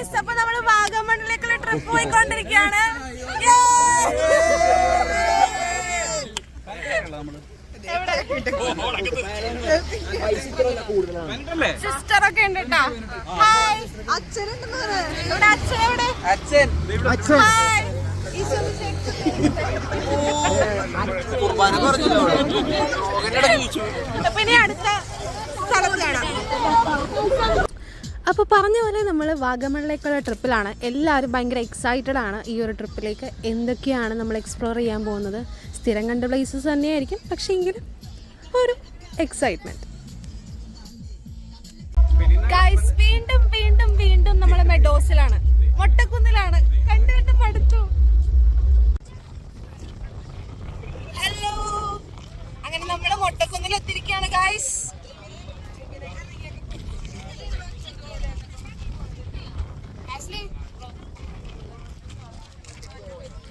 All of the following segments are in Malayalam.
ഗൈസ്, അപ്പൊ നമ്മള് വാഗമണിലേക്കുള്ള ട്രിപ്പ് പോയിക്കൊണ്ടിരിക്കുകയാണ്. സിസ്റ്റർ ഒക്കെ ഉണ്ട് കേട്ടോ. ഹായ്, അച്ഛനുണ്ട്. ഇവിടെ അച്ഛൻ എവിടെ? അച്ഛൻ പിന്നെ അടുത്ത സ്ഥലത്ത് കാണാം. അപ്പോൾ പറഞ്ഞ പോലെ നമ്മൾ വാഗമണിലേക്കുള്ള ട്രിപ്പിലാണ്. എല്ലാവരും ഭയങ്കര എക്സൈറ്റഡ് ആണ് ഈ ഒരു ട്രിപ്പിലേക്ക്. എന്തൊക്കെയാണ് നമ്മൾ എക്സ്പ്ലോർ ചെയ്യാൻ പോകുന്നത്? സ്ഥിരം കണ്ട പ്ലേസസ് തന്നെയായിരിക്കും, പക്ഷേ എങ്കിലും ഒരു എക്സൈറ്റ്മെൻറ്റ്. ഗൈസ്, വീണ്ടും വീണ്ടും വീണ്ടും നമ്മൾ മെഡോസിലാണ്, മൊട്ടക്കുന്നിലാണ്. കണ്ടുകണ്ട് മടുത്തു. ഹലോ, അങ്ങനെ നമ്മൾ മൊട്ടക്കുന്നിൽ എത്തിയിരിക്കുകയാണ് ഗൈസ്.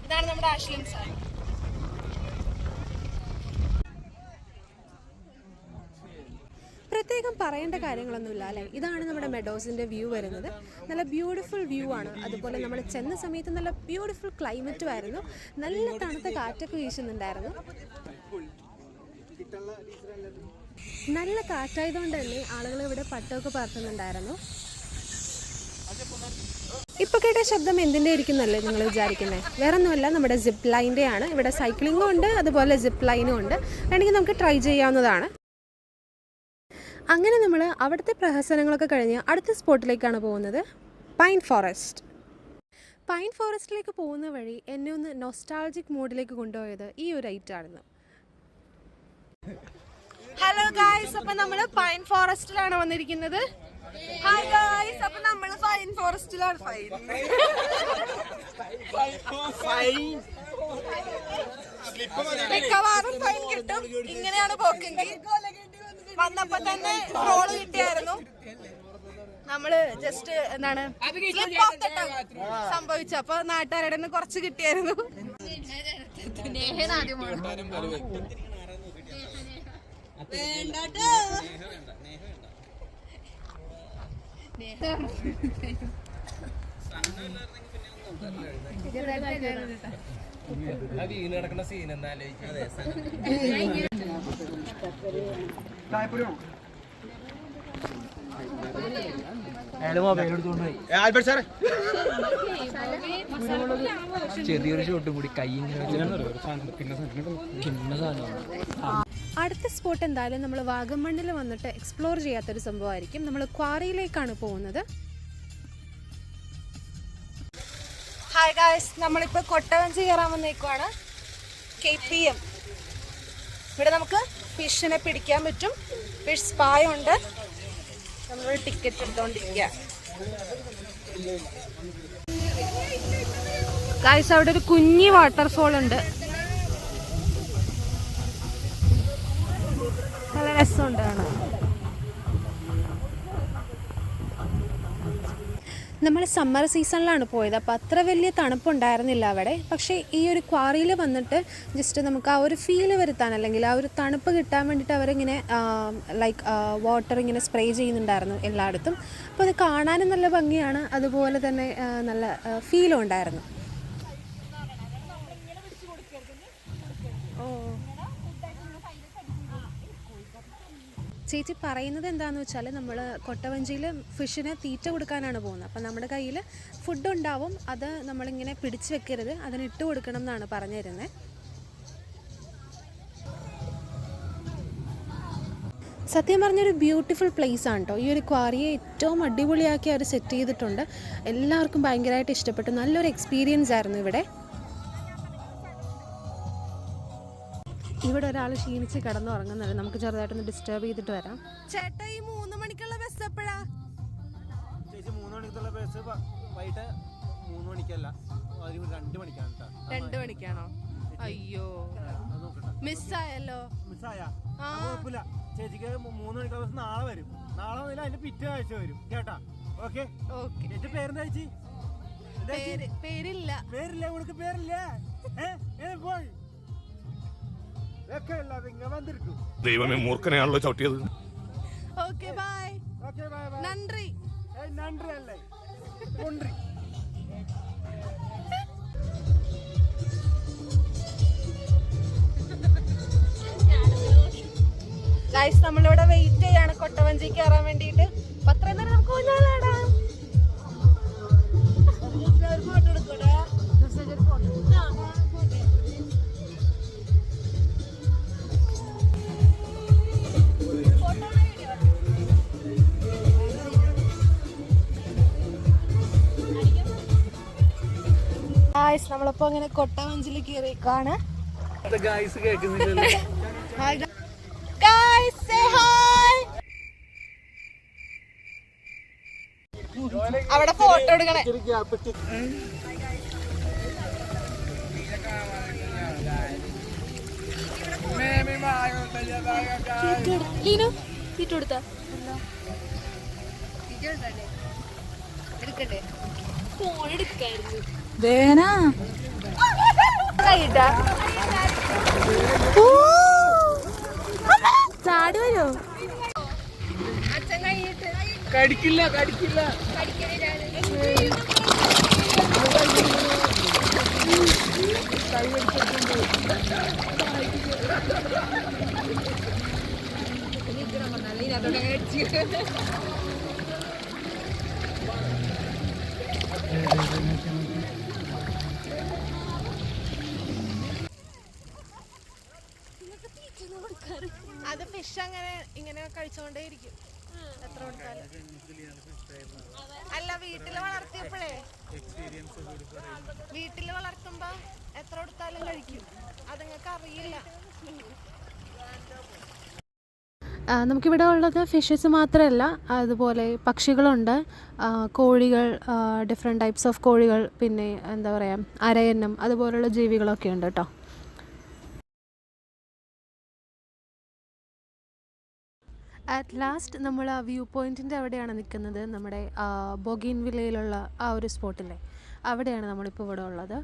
ഇതാണ് നമ്മുടെ ആഷ്ലിൻ സാർ. പ്രത്യേകം പറയേണ്ട കാര്യങ്ങളൊന്നുമില്ല അല്ലേ. ഇതാണ് നമ്മുടെ മെഡോസിൻ്റെ വ്യൂ വരുന്നത്. നല്ല ബ്യൂട്ടിഫുൾ വ്യൂ ആണ്. അതുപോലെ നമ്മൾ ചെന്ന സമയത്ത് നല്ല ബ്യൂട്ടിഫുൾ ക്ലൈമറ്റും ആയിരുന്നു. നല്ല തണുത്ത കാറ്റൊക്കെ വീശുന്നുണ്ടായിരുന്നു. നല്ല കാറ്റായതുകൊണ്ട് തന്നെ ആളുകൾ ഇവിടെ പട്ടമൊക്കെ പറത്തുന്നുണ്ടായിരുന്നു. ഇപ്പോൾ കേട്ട ശബ്ദം എന്തിൻ്റെ ഇരിക്കുന്നല്ലേ നിങ്ങൾ വിചാരിക്കുന്നത്? വേറെ ഒന്നുമല്ല, നമ്മുടെ സിപ്പ് ലൈൻ്റെ ആണ്. ഇവിടെ സൈക്ലിങ്ങും ഉണ്ട്, അതുപോലെ സിപ്പ് ലൈനും ഉണ്ട്. വേണമെങ്കിൽ നമുക്ക് ട്രൈ ചെയ്യാവുന്നതാണ്. അങ്ങനെ നമ്മൾ അവിടുത്തെ പ്രഹസനങ്ങളൊക്കെ കഴിഞ്ഞ് അടുത്ത സ്പോട്ടിലേക്കാണ് പോകുന്നത്, പൈൻ ഫോറസ്റ്റ്. പൈൻ ഫോറസ്റ്റിലേക്ക് പോകുന്ന വഴി എന്നെ ഒന്ന് നൊസ്റ്റാൾജിക് മൂഡിലേക്ക് കൊണ്ടുപോയത് ഈ ഒരു ഐറ്റായിരുന്നു. ഹലോ ഗായ്സ്, അപ്പം നമ്മൾ പൈൻ ഫോറസ്റ്റിലാണ് വന്നിരിക്കുന്നത്. ഹായ് ഗായ്സ്, അപ്പം നമ്മൾ പൈൻ ഫോറസ്റ്റിലാണ്. മിക്കവാറും ഫൈൻ കിട്ടും. ഇങ്ങനെയാണ് പോക്കെങ്കിൽ. വന്നപ്പോ തന്നെ റോള് കിട്ടിയായിരുന്നു. നമ്മള് ജസ്റ്റ് എന്താണ് സംഭവിച്ചു. അപ്പൊ നാട്ടുകാരുടെ നിന്ന് കുറച്ച് കിട്ടിയായിരുന്നു. നടക്കുന്ന സീൻ എന്തായാലും ചെറിയൊരു ഷോട്ടും കൂടി കൈ. അടുത്ത സ്പോട്ട് എന്തായാലും നമ്മൾ വാഗമണ്ണിൽ വന്നിട്ട് എക്സ്പ്ലോർ ചെയ്യാത്തൊരു സംഭവമായിരിക്കും. നമ്മൾ ക്വാറിയിലേക്കാണ് പോകുന്നത്. ഹായ് ഗായ്സ്, നമ്മളിപ്പോൾ കൊട്ടവഞ്ചി കയറാൻ വന്നേക്കുവാണ്. KPM. ഇവിടെ നമുക്ക് ഫിഷിനെ പിടിക്കാൻ പറ്റും. ഫിഷ് സ്പായ ഉണ്ട്. നമ്മൾ ടിക്കറ്റ് എടുത്തോണ്ടിരിക്കുക. ഗായ്സ്, അവിടെ ഒരു കുഞ്ഞി വാട്ടർഫോൾ ഉണ്ട്. നല്ല രസമുണ്ട് കാണാൻ. നമ്മൾ സമ്മർ സീസണിലാണ് പോയത്, അപ്പോൾ അത്ര വലിയ തണുപ്പുണ്ടായിരുന്നില്ല അവിടെ. പക്ഷേ ഈ ഒരു ക്വാറിയിൽ വന്നിട്ട് ജസ്റ്റ് നമുക്ക് ആ ഒരു ഫീല് വരുത്താൻ, അല്ലെങ്കിൽ ആ ഒരു തണുപ്പ് കിട്ടാൻ വേണ്ടിയിട്ട് അവരിങ്ങനെ ലൈക്ക് വാട്ടർ ഇങ്ങനെ സ്പ്രേ ചെയ്യുന്നുണ്ടായിരുന്നു എല്ലായിടത്തും. അപ്പോൾ അത് കാണാനും നല്ല ഭംഗിയാണ്, അതുപോലെ തന്നെ നല്ല ഫീലും ഉണ്ടായിരുന്നു. ചേച്ചി പറയുന്നത് എന്താണെന്ന് വെച്ചാൽ നമ്മൾ കൊട്ടവഞ്ചിയിൽ ഫിഷിന് തീറ്റ കൊടുക്കാനാണ് പോകുന്നത്. അപ്പം നമ്മുടെ കയ്യിൽ ഫുഡ് ഉണ്ടാവും, അത് നമ്മളിങ്ങനെ പിടിച്ച് വെക്കരുത്, അതിന് ഇട്ട് കൊടുക്കണം എന്നാണ് പറഞ്ഞു തരുന്നത്. സത്യം പറഞ്ഞൊരു ബ്യൂട്ടിഫുൾ പ്ലേസ് ആണ് കേട്ടോ. ഈ ഒരു ക്വാറിയെ ഏറ്റവും അടിപൊളിയാക്കി അവർ സെറ്റ് ചെയ്തിട്ടുണ്ട്. എല്ലാവർക്കും ഭയങ്കരമായിട്ട് ഇഷ്ടപ്പെട്ടു. നല്ലൊരു എക്സ്പീരിയൻസ് ആയിരുന്നു ഇവിടെ. ഇവിടെ ഒരാൾ ക്ഷീണിച്ച് കിടന്നുറങ്ങുന്നത്. നമുക്ക് ചെറുതായിട്ടൊന്ന് ഡിസ്റ്റർബ് ചെയ്തിട്ട് വരാം. ചേട്ടാ, ഈ 3 മണിക്കുള്ള ബസ് എപ്പോഴാ? ചേച്ചി 3 മണിക്കുള്ള ബസ് വൈകിട്ട് 3 മണിക്കല്ല, 2 മണിക്കാണ്. 2 മണിക്കാണോ? അയ്യോ, മിസ്സായല്ലോ. കുഴപ്പമില്ല ചേച്ചിക്ക്. 3 മണിക്കുള്ള ബസ് നാളെ വരും. നാളെ വന്നില്ല, അതിന്റെ പിറ്റേ ആഴ്ച വരും കേട്ടാ. Okay okay. ചേച്ചി പേരെന്താ ചേച്ചി? പേരില്ല. പേരില്ല? ഉനക്ക് പേരില്ല? പോയി ദൈവമേ, മൂർഖനെയാണല്ലോ ചവിട്ടിയത്. Okay bye. നന്ദി. നന്ദി അല്ലേ. ഗൈസ് നമ്മളിവിടെ വെയിറ്റ് ചെയ്യാണ് കൊട്ടവഞ്ചി കയറാൻ വേണ്ടിയിട്ട്. അപ്പൊ അത്രയും നേരം നമുക്ക് ഊഞ്ഞാലാടാം. ഗൈസ് നമ്മളിപ്പോ ഇങ്ങനെ കൊട്ടവഞ്ചിൽ കയറിയേക്കാണ്. ഗായ്സ് കേൾക്കുന്നില്ലല്ലോ. Guys, say hi. അവിടെ ഫോട്ടോ എടുക്കണേ. ലീനു സീറ്റ് കൊടുത്താ എടുക്കട്ടെ. ഫോൺ എടുക്കായിരുന്നു. ചാടി വരോ? അച്ഛൻ കഴിയിട്ട് കടിക്കില്ല. അത് ഫിഷ് അങ്ങനെ ഇങ്ങനെ കഴിച്ചോണ്ടേ ഇരിക്കും എത്ര കൊടുത്താലും. അല്ല വീട്ടില് വളർത്തിയപ്പോഴേ വീട്ടില് വളർത്തുമ്പോ എത്ര കൊടുത്താലും കഴിക്കും. അത് നിങ്ങൾക്ക് അറിയില്ല. നമുക്കിവിടെ ഉള്ളത് ഫിഷസ് മാത്രമല്ല, അതുപോലെ പക്ഷികളുണ്ട്, കോഴികൾ, ഡിഫറെൻറ്റ് ടൈപ്സ് ഓഫ് കോഴികൾ, പിന്നെ എന്താ പറയുക അരയന്നം, അതുപോലുള്ള ജീവികളൊക്കെ ഉണ്ട് കേട്ടോ. അറ്റ് ലാസ്റ്റ് നമ്മൾ ആ വ്യൂ പോയിൻറ്റിൻ്റെ അവിടെയാണ് നിൽക്കുന്നത്. നമ്മുടെ ബൊഗീൻ വില്ലയിലുള്ള ആ ഒരു സ്പോട്ടില്ലേ, അവിടെയാണ് നമ്മളിപ്പോൾ ഇവിടെ ഉള്ളത്.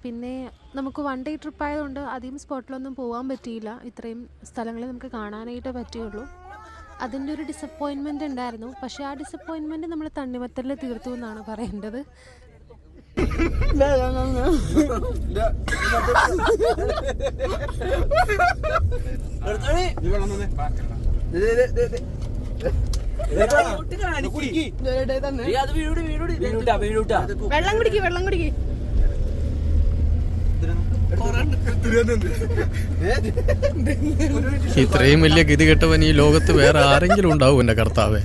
പിന്നെ നമുക്ക് വൺ ഡേ ട്രിപ്പ് ആയതുകൊണ്ട് അധികം സ്പോട്ടിലൊന്നും പോകാൻ പറ്റിയില്ല. ഇത്രയും സ്ഥലങ്ങൾ നമുക്ക് കാണാനായിട്ട് പറ്റിയുള്ളൂ. അതിൻ്റെ ഒരു ഡിസപ്പോയിൻമെൻറ്റ് ഉണ്ടായിരുന്നു. പക്ഷേ ആ ഡിസപ്പോയിൻമെൻറ്റ് നമ്മൾ തണ്ണിമത്തലിൽ തീർത്തു എന്നാണ് പറയേണ്ടത്. വെള്ളം കുടിക്ക്. ഇത്രയും വലിയ ഗതി കെട്ടവൻ ഈ ലോകത്ത് വേറെ ആരെങ്കിലും ഉണ്ടാവും എന്റെ കർത്താവേ.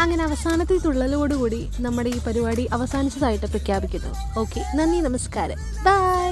അങ്ങനെ അവസാനത്തെ തുള്ളലോടുകൂടി നമ്മുടെ ഈ പരിപാടി അവസാനിച്ചതായിട്ട് പ്രഖ്യാപിക്കുന്നു. ഓക്കെ, നന്ദി, നമസ്കാരം, ബൈ.